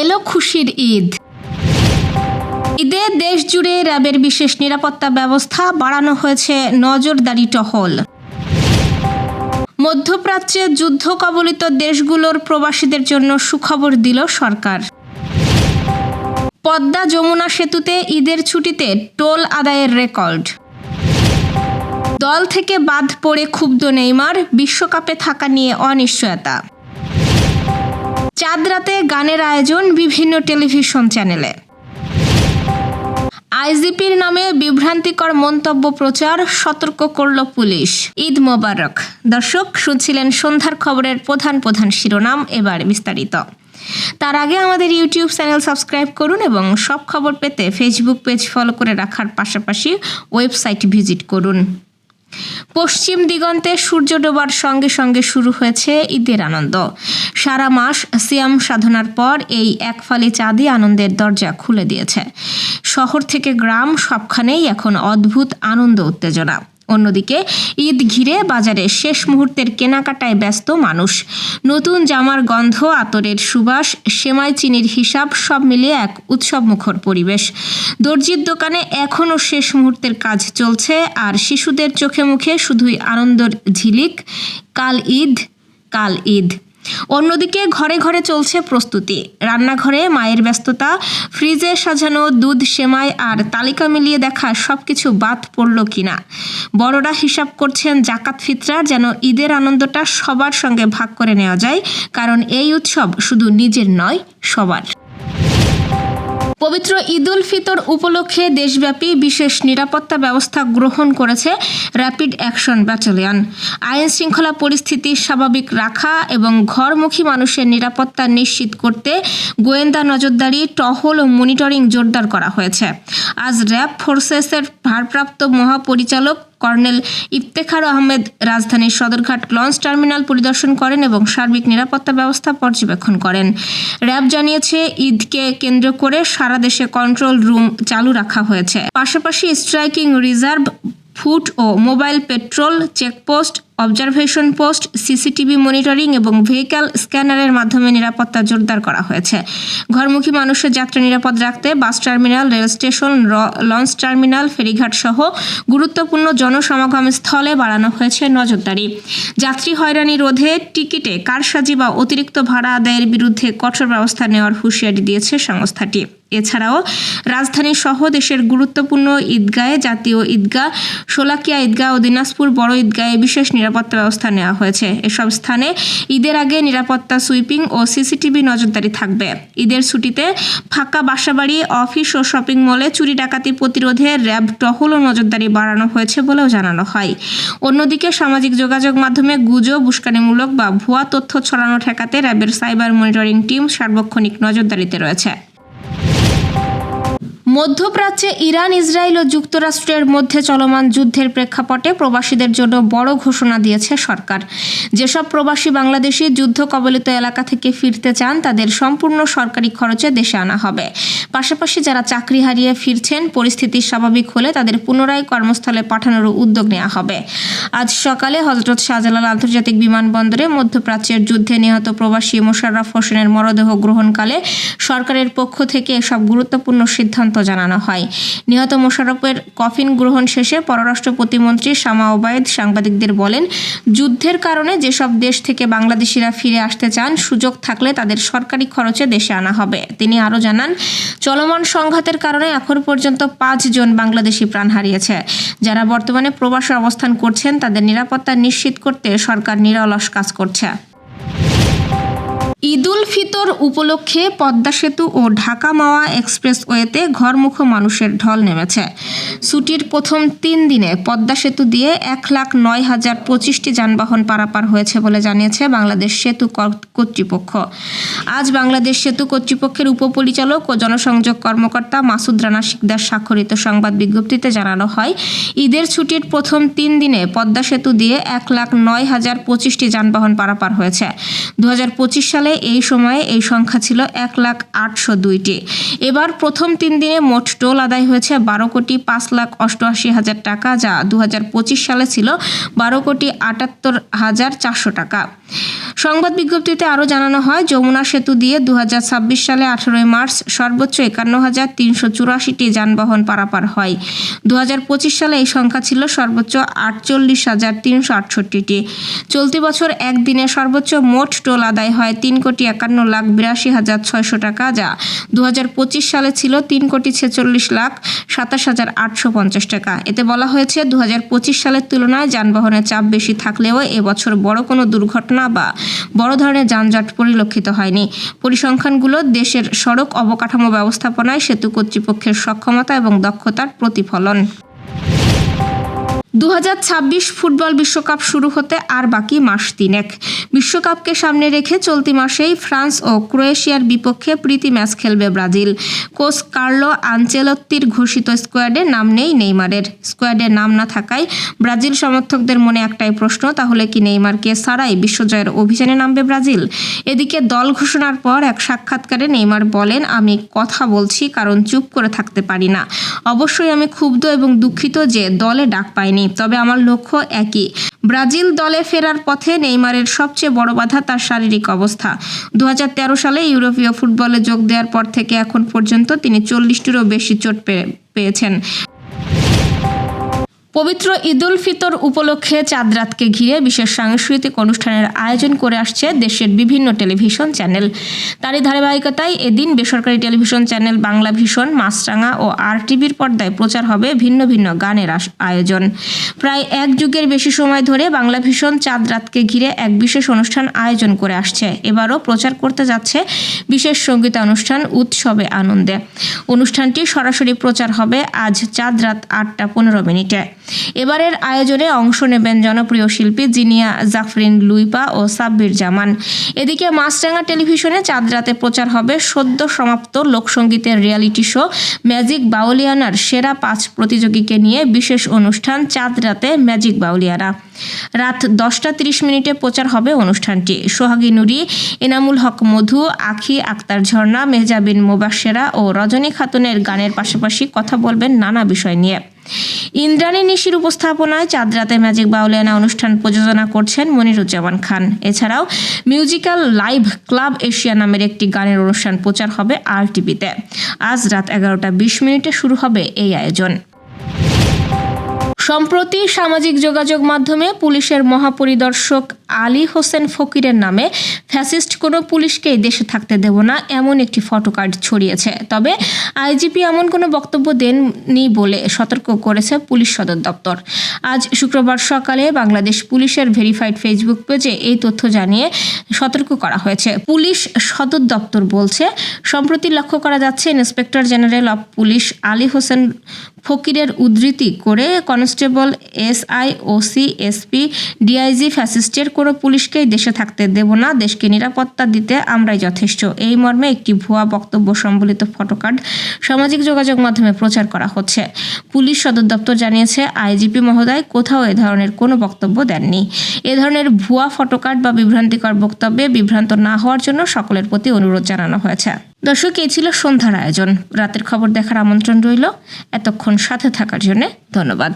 এলো খুশির ঈদ। ঈদে দেশ জুড়ে র্যাবের বিশেষ নিরাপত্তা ব্যবস্থা বাড়ানো হয়েছে, নজরদারি টহল। মধ্যপ্রাচ্যে যুদ্ধ কবলিত দেশগুলোর প্রবাসীদের জন্য সুখবর দিল সরকার। পদ্মা যমুনা সেতুতে ঈদের ছুটিতে টোল আদায়ের রেকর্ড। দল থেকে বাদ পড়ে ক্ষুব্ধ নেইমার, বিশ্বকাপে থাকা নিয়ে অনিশ্চয়তা। চাঁদ রাতে গানের আয়োজন বিভিন্ন টেলিভিশন চ্যানেলে। আইজিপির নামে বিভ্রান্তিকর মন্তব্য প্রচার, সতর্ক করল পুলিশ। ঈদ মোবারক। দর্শক, শুনছিলেন সন্ধ্যার খবরের প্রধান শিরোনাম, এবার বিস্তারিত। তার আগে আমাদের ইউটিউব চ্যানেল সাবস্ক্রাইব করুন এবং সব খবর পেতে ফেসবুক পেজ ফলো করে রাখার পাশাপাশি ওয়েবসাইট ভিজিট করুন। পশ্চিম দিগন্তে সূর্য ডোবার সঙ্গে সঙ্গে শুরু হয়েছে ঈদের আনন্দ। সারা মাস সিয়াম সাধনার পর এই একফালি চাঁদই আনন্দের দরজা খুলে দিয়েছে। শহর থেকে গ্রাম সবখানেই এখন অদ্ভুত আনন্দ উত্তেজনা। অন্যদিকে ঈদ ঘিরে বাজারে শেষ মুহূর্তের কেনাকাটায় ব্যস্ত মানুষ। নতুন জামার গন্ধ, আতরের সুবাস, সেমাই চিনির হিসাব সব মিলিয়ে এক উৎসবমুখর পরিবেশ। দর্জির দোকানে এখনও শেষ মুহূর্তের কাজ চলছে, আর শিশুদের চোখে মুখে শুধুই আনন্দের ঝিলিক। কাল ঈদ। অন্যদিকে ঘরে ঘরে চলছে প্রস্তুতি। রান্নাঘরে মায়ের ব্যস্ততা, ফ্রিজে সাজানো দুধ, সেমাই আর তালিকা মিলিয়ে দেখা সবকিছু বাদ পড়ল কিনা। বড়রা হিসাব করছেন জাকাত ফিতরার, যেন ঈদের আনন্দটা সবার সঙ্গে ভাগ করে নেওয়া যায়, কারণ এই উৎসব শুধু নিজের নয়, সবার। পবিত্র ঈদ উল ফিতর উপলক্ষে দেশব্যাপী বিশেষ নিরাপত্তা ব্যবস্থা গ্রহণ করেছে র্যাপিড অ্যাকশন ব্যাটালিয়ন। আইন শৃঙ্খলা পরিস্থিতি স্বাভাবিক রাখা এবং ঘরমুখী মানুষের নিরাপত্তা নিশ্চিত করতে গোয়েন্দা নজরদারি, টহল ও মনিটরিং জোরদার করা হয়েছে। আজ র্যাব ফোর্সেসের ভারপ্রাপ্ত মহাপরিচালক কর্নেল ইফতেখার আহমেদ রাজধানীর সদরঘাট লঞ্চ টার্মিনাল পরিদর্শন করেন এবং সার্বিক নিরাপত্তা ব্যবস্থা পর্যবেক্ষণ করেন। র্যাব জানিয়েছে, ঈদকে কেন্দ্র করে সারা দেশে কন্ট্রোল রুম চালু রাখা হয়েছে। পাশাপাশি স্ট্রাইকিং রিজার্ভ, ফুট ও mobile patrol, checkpost, observation post, CCTV monitoring এবং ভেহিক্যাল স্ক্যানারের মাধ্যমে নিরাপত্তা জোরদার করা হয়েছে। ঘরমুখী মানুষের যাত্রা নিরাপদ রাখতে bus terminal, rail station, launch terminal, ফেরিঘাট সহ গুরুত্বপূর্ণ জনসমাগম স্থলে বাড়ানো হয়েছে নজরদারি। যাত্রী হয়রানি রোধে টিকিটে কারসাজি বা অতিরিক্ত ভাড়া আদায়ের বিরুদ্ধে কঠোর ব্যবস্থা নেওয়ার হুঁশিয়ারি দিয়েছে সংস্থাটি। এছাড়াও রাজধানী সহ দেশের গুরুত্বপূর্ণ ঈদগাহে, জাতীয় ঈদগাহ, শোলাকিয়া ঈদগাহ ও দিনাজপুর বড় ঈদগাহে বিশেষ নিরাপত্তা ব্যবস্থা নেওয়া হয়েছে। এসব স্থানে ঈদের আগে নিরাপত্তা সুইপিং ও সিসিটিভি নজরদারি থাকবে। ঈদের ছুটিতে ফাঁকা বাসাবাড়ি, অফিস ও শপিং মলে চুরি ডাকাতি প্রতিরোধে র্যাব টহল ও নজরদারি বাড়ানো হয়েছে বলেও জানানো হয়। অন্যদিকে সামাজিক যোগাযোগ মাধ্যমে গুজব, উস্কানিমূলক বা ভুয়া তথ্য ছড়ানো ঠেকাতে র্যাবের সাইবার মনিটরিং টিম সার্বক্ষণিক নজরদারিতে রয়েছে। মধ্যপ্রাচ্যে ইরান, ইসরায়েল ও যুক্তরাষ্ট্রের মধ্যে চলমান যুদ্ধের প্রেক্ষাপটে প্রবাসীদের জন্য বড় ঘোষণা দিয়েছে সরকার। যেসব প্রবাসী বাংলাদেশি যুদ্ধ কবলিত এলাকা থেকে ফিরতে চান, তাদের সম্পূর্ণ সরকারি খরচে দেশে আনা হবে। পাশাপাশি যারা চাকরি হারিয়ে ফিরছেন, পরিস্থিতি স্বাভাবিক হলে তাদের পুনরায় কর্মস্থলে পাঠানোরও উদ্যোগ নেওয়া হবে। আজ সকালে হযরত শাহজালাল আন্তর্জাতিক বিমানবন্দরে মধ্যপ্রাচ্যের যুদ্ধে নিহত প্রবাসী মোশাররফ হোসেনের মরদেহ গ্রহণকালে সরকারের পক্ষ থেকে এসব গুরুত্বপূর্ণ সিদ্ধান্ত জানানো হয়। নিহত মোশাররফের কফিন গ্রহণ শেষে পররাষ্ট্র প্রতিমন্ত্রী শামা ওবায়েদ সাংবাদিকদের বলেন, যুদ্ধের কারণে যেসব দেশ থেকে বাংলাদেশিরা ফিরে আসতে চান, সুযোগ থাকলে তাদের সরকারি খরচে দেশে আনা হবে। তিনি আরও জানান, চলমান সংঘাতের কারণে এখন পর্যন্ত 5 জন বাংলাদেশি প্রাণ হারিয়েছে। যারা বর্তমানে প্রবাসে অবস্থান করছেন, তাদের নিরাপত্তা নিশ্চিত করতে সরকার নিরলস কাজ করছে। ঈদ উল ফিতর উপলক্ষে পদ্মা সেতু ও ঢাকা মাওয়া এক্সপ্রেসওয়েতে ঘরমুখো মানুষের ঢল নেমেছে। ছুটির প্রথম 3 দিনে পদ্মা সেতু দিয়ে 1,09,025টি যানবাহন পারাপার হয়েছে বলে জানিয়েছে বাংলাদেশ সেতু কর্তৃপক্ষ। আজ বাংলাদেশ সেতু কর্তৃপক্ষের উপপরিচালক ও জনসংযোগ কর্মকর্তা মাসুদ রানা শিকদার স্বাক্ষরিত সংবাদ বিজ্ঞপ্তিতে জানানো হয়, ঈদের ছুটির প্রথম 3 দিনে পদ্মা সেতু দিয়ে 1,09,025টি যানবাহন পারাপার হয়েছে। 2025 সালে এই সময়ে এই সংখ্যা ছিল 1,08,02টি। এবার প্রথম 3 দিনে মোট টোল আদায় হয়েছে 12,05,88,000 টাকা, যা 2025 সালে ছিল 12,78,400 টাকা। সংবাদ বিজ্ঞপ্তিতে আরও জানানো হয়, যমুনা সেতু দিয়ে 2026 সালে 18 মার্চ সর্বোচ্চ 51,384টি যানবাহন পারাপার হয়। 2025 সালে এই সংখ্যা ছিল সর্বোচ্চ 48,368টি। চলতি বছর একদিনে সর্বোচ্চ মোট টোল আদায় হয় 3,51,82,600 টাকা, যা 2025 সালে ছিল 3,46,27,850 টাকা। এতে বলা হয়েছে, 2025 সালের তুলনায় যানবাহনের চাপ বেশি থাকলেও এবছর বড় কোনো দুর্ঘটনা বা বড় ধরনের যানজট পরিলক্ষিত হয়নি। পরিসংখ্যানগুলো দেশের সড়ক অবকাঠামো ব্যবস্থাপনায় সেতু কর্তৃপক্ষের সক্ষমতা এবং দক্ষতার প্রতিফলন। 2026 ফুটবল বিশ্বকাপ শুরু হতে আর বাকি মাস 3। বিশ্বকাপকে সামনে রেখে চলতি মাসেই ফ্রান্স ও ক্রোয়েশিয়ার বিপক্ষে প্রীতি ম্যাচ খেলবে ব্রাজিল। কোচ কার্লো আনচেলত্তির ঘোষিত স্কোয়াডে নাম নেই নেইমারের। স্কোয়াডে নাম না থাকায় ব্রাজিল সমর্থকদের মনে একটাই প্রশ্ন, তাহলে কি নেইমারকে ছাড়াই বিশ্বজয়ের অভিযানে নামবে ব্রাজিল? এদিকে দল ঘোষণার পর এক সাক্ষাৎকারে নেইমার বলেন, আমি কথা বলছি কারণ চুপ করে থাকতে পারি না। অবশ্যই আমি ক্ষুব্ধ এবং দুঃখিত যে দলে ডাক পাইনি, তবে আমার লক্ষ্য একই। ব্রাজিল দলে ফেরার পথে নেইমারের সবচেয়ে বড় বাধা তার শারীরিক অবস্থা। 2013 সালে ইউরোপীয় ফুটবলে যোগ দেওয়ার পর থেকে এখন পর্যন্ত তিনি 40টিরও বেশি চোট পেয়েছেন। পবিত্র ঈদুল ফিতর উপলক্ষে চাঁদ রাতকে ঘিরে বিশেষ সাংস্কৃতিক অনুষ্ঠানের আয়োজন করে আসছে দেশের বিভিন্ন টেলিভিশন চ্যানেল। তারই ধারাবাহিকতায় এদিন বেসরকারি টেলিভিশন চ্যানেল বাংলা ভিশন, মাছরাঙা ও RTVর পর্দায় প্রচার হবে ভিন্ন ভিন্ন গানের আয়োজন। প্রায় এক যুগের বেশি সময় ধরে বাংলা ভিশন চাঁদ রাতকে ঘিরে এক বিশেষ অনুষ্ঠান আয়োজন করে আসছে। এবারও প্রচার করতে যাচ্ছে বিশেষ সঙ্গীতানুষ্ঠান উৎসবে আনন্দে। অনুষ্ঠানটি সরাসরি প্রচার হবে আজ চাঁদ রাত 8:15। এবারের আয়োজনে অংশ নেবেন জনপ্রিয় শিল্পী জিনিয়া জাফরিন লুইপা ও সাব্বির জামান। এদিকে মাছরাঙা টেলিভিশনে চাঁদ রাতে প্রচার হবে সদ্য সমাপ্ত লোকসঙ্গীতের রিয়ালিটি শো ম্যাজিক বাউলিয়ানার সেরা 5 প্রতিযোগীকে নিয়ে বিশেষ অনুষ্ঠান চাঁদ রাতে ম্যাজিক বাউলিয়ানা। রাত 10:30 প্রচার হবে অনুষ্ঠানটি। সোহাগী নুরি, এনামুল হক মধু, আখি আক্তার ঝর্ণা, মেহজাবিন মুবাশশেরা ও রজনী খাতুনের গানের পাশাপাশি কথা বলবেন নানা বিষয় নিয়ে। ইন্দ্রাণী নিশির উপস্থাপনায় চাঁদ রাতে ম্যাজিক বাউলিয়ানা অনুষ্ঠান প্রযোজনা করছেন মনিরুজ্জামান খান। এছাড়াও মিউজিক্যাল লাইভ ক্লাব এশিয়া নামের একটি গানের অনুষ্ঠান প্রচার হবে RTVতে। আজ রাত 11:20 শুরু হবে এই আয়োজন। সম্প্রতি সামাজিক যোগাযোগ মাধ্যমে পুলিশের মহাপরিদর্শক আলী হোসেন ফকিরের নামে ফ্যাসিস্ট কোনো পুলিশকেই দেশে থাকতে দেব না এমন একটি ফটোকার্ড ছড়িয়েছে। তবে IGP এমন কোনো বক্তব্য দেননি বলে সতর্ক করেছে পুলিশ সদর দপ্তর। আজ শুক্রবার সকালে বাংলাদেশ পুলিশের ভেরিফাইড ফেসবুক পেজে এই তথ্য জানিয়ে সতর্ক করা হয়েছে। পুলিশ সদর দপ্তর বলছে, সম্প্রতি লক্ষ্য করা যাচ্ছে inspector general of police Ali Hossain ফকিরের উদ্ধৃতি করে constable, SI, OC, SP, DIG ফ্যাসিস্টের কোনো পুলিশকেই দেশে থাকতে দেব না, দেশকে নিরাপত্তা দিতে আমরাই যথেষ্ট, এই মর্মে একটি ভুয়া বক্তব্য সম্বলিত ফটোকার্ড সামাজিক যোগাযোগ মাধ্যমে প্রচার করা হচ্ছে। পুলিশ সদর দপ্তর জানিয়েছে, IGP মহোদয় কোথাও এ ধরনের কোনো বক্তব্য দেননি। এ ধরনের ভুয়া ফটোকার্ড বা বিভ্রান্তিকর বক্তব্যে বিভ্রান্ত না হওয়ার জন্য সকলের প্রতি অনুরোধ জানানো হয়েছে। দর্শক, এই ছিল সন্ধ্যার আয়োজন। রাতের খবর দেখার আমন্ত্রণ রইল। এতক্ষণ সাথে থাকার জন্য ধন্যবাদ।